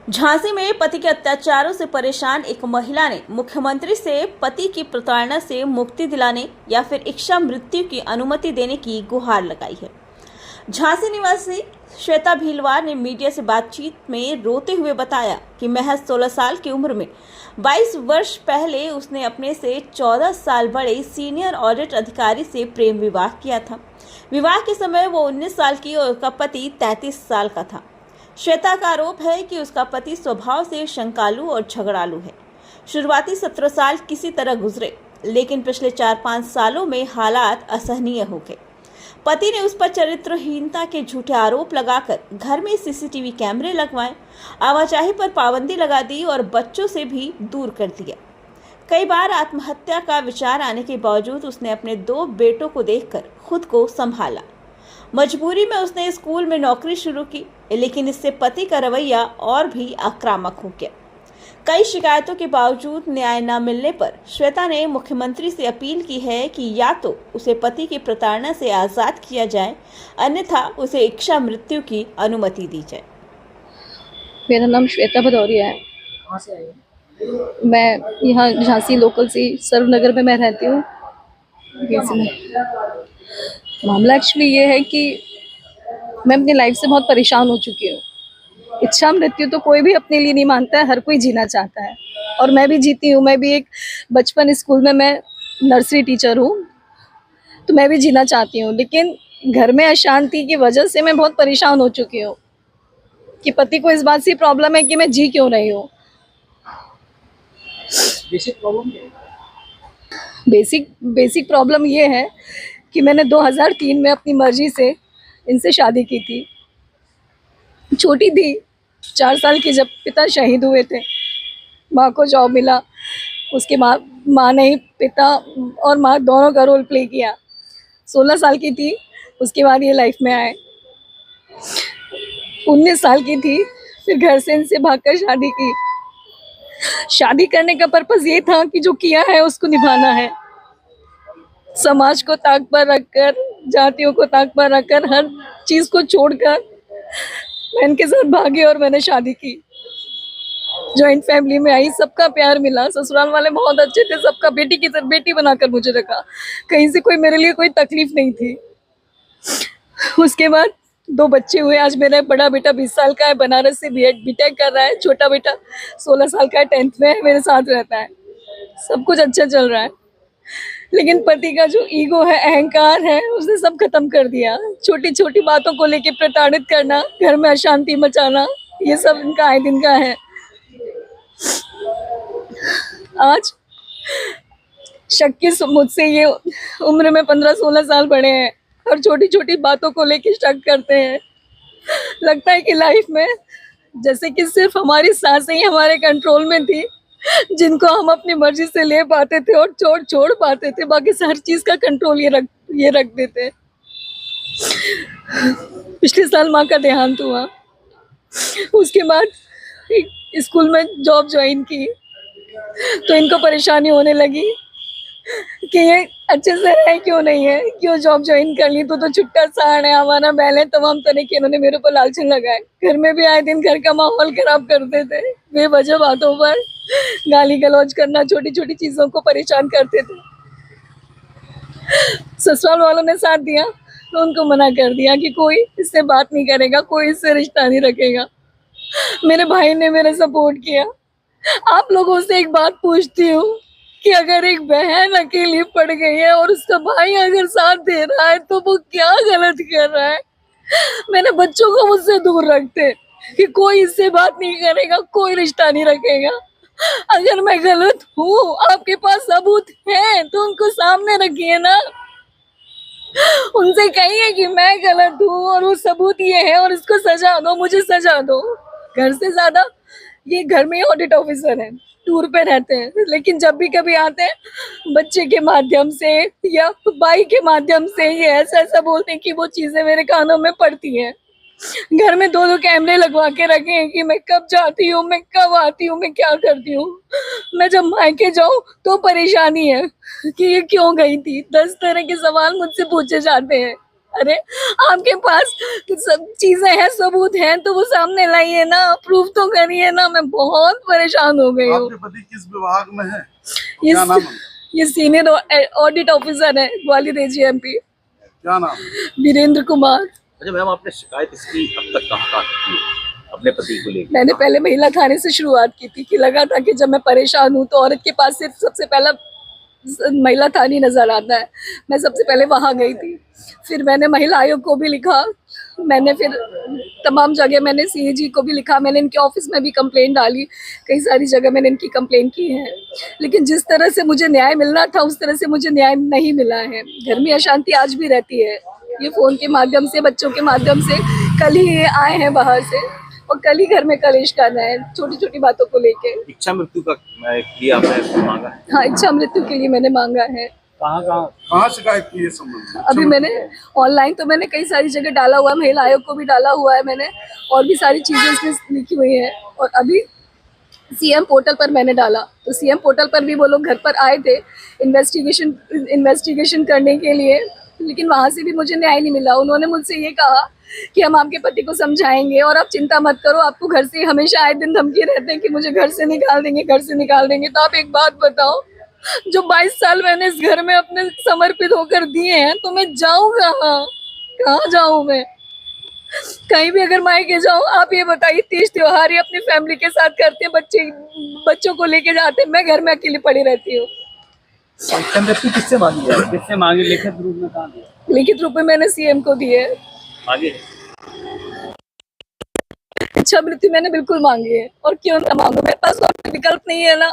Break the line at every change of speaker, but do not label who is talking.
झांसी में पति के अत्याचारों से परेशान एक महिला ने मुख्यमंत्री से पति की प्रताड़ना से मुक्ति दिलाने या फिर इच्छा मृत्यु की अनुमति देने की गुहार लगाई है। झांसी निवासी श्वेता भीलवार ने मीडिया से बातचीत में रोते हुए बताया कि महज 16 साल की उम्र में 22 वर्ष पहले उसने अपने से 14 साल बड़े सीनियर ऑडिट अधिकारी से प्रेम विवाह किया था। विवाह के समय वो 19 साल की और उसका पति 33 साल का था। श्वेता का आरोप है कि उसका पति स्वभाव से शंकालु और झगड़ालू है। शुरुआती 17 साल किसी तरह गुजरे, लेकिन पिछले 4-5 सालों में हालात असहनीय हो गए। पति ने उस पर चरित्रहीनता के झूठे आरोप लगाकर घर में सीसीटीवी कैमरे लगवाए, आवाजाही पर पाबंदी लगा दी और बच्चों से भी दूर कर दिया। कई बार आत्महत्या का विचार आने के बावजूद उसने अपने 2 बेटों को देखकर खुद को संभाला। मजबूरी में उसने स्कूल में नौकरी शुरू की, लेकिन इससे पति का रवैया और भी आक्रामक हो गया। कई शिकायतों के बावजूद न्याय न मिलने पर श्वेता ने मुख्यमंत्री से अपील की है कि या तो उसे पति की प्रताड़ना से आज़ाद किया जाए, अन्यथा उसे इच्छा मृत्यु की अनुमति दी जाए।
मेरा नाम श्वेता भदौरिया है।
कहाँ से आई हो?
मैं यहाँ झांसी लोकल से सर्वनगर में मैं रहती हूँ। मामला एक्चुअली ये है कि मैं अपनी लाइफ से बहुत परेशान हो चुकी हूँ। इच्छा मृत्यु तो कोई भी अपने लिए नहीं मानता है, हर कोई जीना चाहता है और मैं भी जीती हूँ। मैं भी एक बचपन स्कूल में मैं नर्सरी टीचर हूँ, तो मैं भी जीना चाहती हूँ, लेकिन घर में अशांति की वजह से मैं बहुत परेशान हो चुकी हूँ कि पति को इस बात से प्रॉब्लम है कि मैं जी क्यों रही हूँ।
बेसिक प्रॉब्लम क्या है?
बेसिक प्रॉब्लम ये है कि मैंने 2003 में अपनी मर्जी से इनसे शादी की थी। छोटी थी, 4 साल की, जब पिता शहीद हुए थे। माँ को जॉब मिला, उसके माँ ने ही पिता और माँ दोनों का रोल प्ले किया। 16 साल की थी, उसके बाद ये लाइफ में आए। 19 साल की थी, फिर घर से इनसे भागकर शादी की। शादी करने का पर्पस ये था कि जो किया है उसको निभाना है। समाज को ताक पर रखकर, जातियों को ताक पर रखकर, हर चीज़ को छोड़कर मैं इनके साथ भागी और मैंने शादी की। जॉइंट फैमिली में आई, सबका प्यार मिला, ससुराल वाले बहुत अच्छे थे, सबका बेटी की तरह बेटी बनाकर मुझे रखा। कहीं से कोई मेरे लिए कोई तकलीफ नहीं थी। उसके बाद 2 बच्चे हुए। आज मेरा बड़ा बेटा 20 साल का है, बनारस से बीटेक कर रहा है। छोटा बेटा 16 साल का है, 10th में है, मेरे साथ रहता है। सब कुछ अच्छा चल रहा है, लेकिन पति का जो ईगो है, अहंकार है, उसने सब खत्म कर दिया। छोटी छोटी बातों को लेके प्रताड़ित करना, घर में अशांति मचाना, ये सब इनका आए दिन का है। आज शक की मुझसे ये उम्र में 15-16 साल बड़े हैं और छोटी छोटी बातों को लेके शक करते हैं। लगता है कि लाइफ में जैसे कि सिर्फ हमारी सांसें ही हमारे कंट्रोल में थी, जिनको हम अपनी मर्जी से ले पाते थे और छोड़ पाते थे। बाकी हर चीज का कंट्रोल ये रख देते। पिछले साल माँ का देहांत हुआ। उसके बाद एक स्कूल में जॉब ज्वाइन की, तो इनको परेशानी होने लगी कि ये अच्छे से है क्यों नहीं है, क्यों जॉब ज्वाइन कर ली, तो छुट्टा साड़ है, हमारा बैल है, तमाम तरह के इन्होंने मेरे ऊपर लालचन लगाए। घर में भी आए दिन घर का माहौल खराब करते थे, बेवजह बातों पर गाली गलौज करना, छोटी छोटी चीजों को परेशान करते थे। ससुराल वालों ने साथ दिया तो उनको मना कर दिया कि कोई इससे बात नहीं करेगा, कोई इससे रिश्ता नहीं रखेगा। मेरे भाई ने मेरा सपोर्ट किया। आप लोगों से एक बात पूछती हूँ कि अगर एक बहन अकेली पड़ गई है और उसका भाई अगर साथ दे रहा है तो वो क्या गलत कर रहा है? मैंने बच्चों को मुझसे दूर रखते कि कोई इससे बात नहीं करेगा, कोई रिश्ता नहीं रखेगा। अगर मैं गलत हूँ, आपके पास सबूत है तो उनको सामने रखिए ना। उनसे कहिए कि मैं गलत हूँ और वो सबूत ये है और इसको सजा दो, मुझे सजा दो। घर से ज्यादा ये घर में ऑडिट ऑफिसर है, टूर पे रहते हैं, लेकिन जब भी कभी आते हैं बच्चे के माध्यम से या भाई के माध्यम से ये ऐसा ऐसा बोलते हैं कि वो चीजें मेरे कानों में पड़ती हैं। घर में 2 कैमरे लगवा के रखे हैं कि मैं कब जाती हूँ, मैं कब आती हूँ, मैं क्या करती हूँ। मैं जब मायके जाऊँ तो परेशानी है कि ये क्यों गई थी। 10 तरह के सवाल मुझसे पूछे जाते हैं। अरे आपके पास सब चीजें हैं, सबूत हैं, तो वो सामने लाइए ना, प्रूफ तो करिए ना। मैं बहुत परेशान हो गई हूँ।
आपके पति किस विभाग में है?
ये
क्या नाम है?
ये सीनियर ऑडिट ऑफिसर है, ग्वालियर AGMP,
क्या नाम?
वीरेंद्र कुमार।
अच्छा मैम, आपने शिकायत इसकी अब तक कहाँ की है अपने पति को लेकर?
मैंने पहले महिला थाने से शुरुआत की थी कि लगा था कि जब मैं परेशान हूँ तो औरत के पास सिर्फ सबसे पहला महिला थाने नजर आता है। मैं सबसे पहले वहां गई थी, फिर मैंने महिला आयोग को भी लिखा, मैंने फिर तमाम जगह मैंने CAG को भी लिखा, मैंने इनके ऑफिस में भी कंप्लेंट डाली, कई सारी जगह मैंने इनकी कंप्लेंट की है। लेकिन जिस तरह से मुझे न्याय मिलना था उस तरह से मुझे न्याय नहीं मिला है। घर में अशांति आज भी रहती है। ये फोन के माध्यम से, बच्चों के माध्यम से, कल ही ये आए हैं बाहर से और कल ही घर में कलेश कर रहे हैं छोटी छोटी बातों को लेके।
इच्छा मृत्यु का लिए आपने मांगा है?
हाँ, इच्छा मृत्यु के लिए मैंने मांगा है।
कहाँ शिकायत की है संबंध में?
अभी मैंने ऑनलाइन तो मैंने कई सारी जगह डाला हुआ है, महिला आयोग को भी डाला हुआ है मैंने, और भी सारी चीजें इसमें लिखी हुई है। और अभी CM पोर्टल पर मैंने डाला, तो CM पोर्टल पर भी वो लोग घर पर आए थे इन्वेस्टिगेशन करने के लिए, लेकिन वहाँ से भी मुझे न्याय नहीं मिला। उन्होंने मुझसे ये कहा कि हम आपके पति को समझाएंगे और आप चिंता मत करो, आपको घर से हमेशा आए दिन धमकी रहते हैं कि मुझे घर से निकाल देंगे, घर से निकाल देंगे। तो आप एक बात बताओ, जो 22 साल मैंने इस घर में अपने समर्पित होकर दिए हैं, तो मैं जाऊँ कहाँ जाऊँ मैं? कहीं भी अगर मायके जाऊँ, आप ये बताइए, तीज त्योहार ये अपनी फैमिली के साथ करते हैं, बच्चों को लेके जाते हैं, मैं घर में अकेली पड़ी रहती हूँ।
किससे मांगी है? किससे मांगी? लिखित रूप में कहाँ दिया?
लिखित रूप में मैंने CM को दिए।
आगे
इच्छा मृत्यु मैंने बिल्कुल मांगी है, और क्यों ना मांगू, मेरे पास और कोई विकल्प नहीं है ना।